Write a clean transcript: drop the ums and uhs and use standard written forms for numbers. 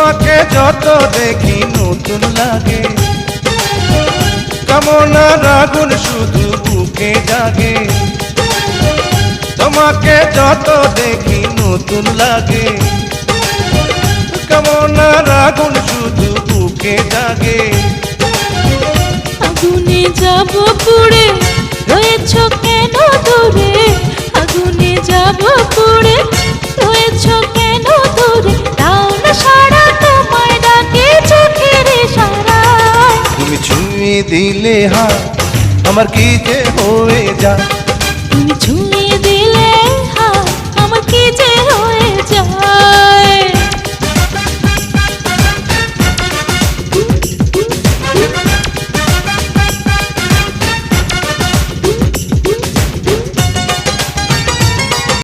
তোমাকে যত দেখি নতুন লাগে, কামনার আগুন শুধু বুকে জাগে। তোমাকে যত দেখি নতুন লাগে, কামনার আগুন শুধু বুকে জাগে। আগুনে যাব পুড়ে, রয়েছ কেন দূরে? আগুনে যাব পুড়ে, রয়েছ কেন দূরে? দাও না সারা, তোমায় ডাকে চোখের ইশারায়। তুমি ছুঁয়ে দিলে হাত, আমার কি যে হয়ে যায়। তুমি ছুঁয়ে দিলে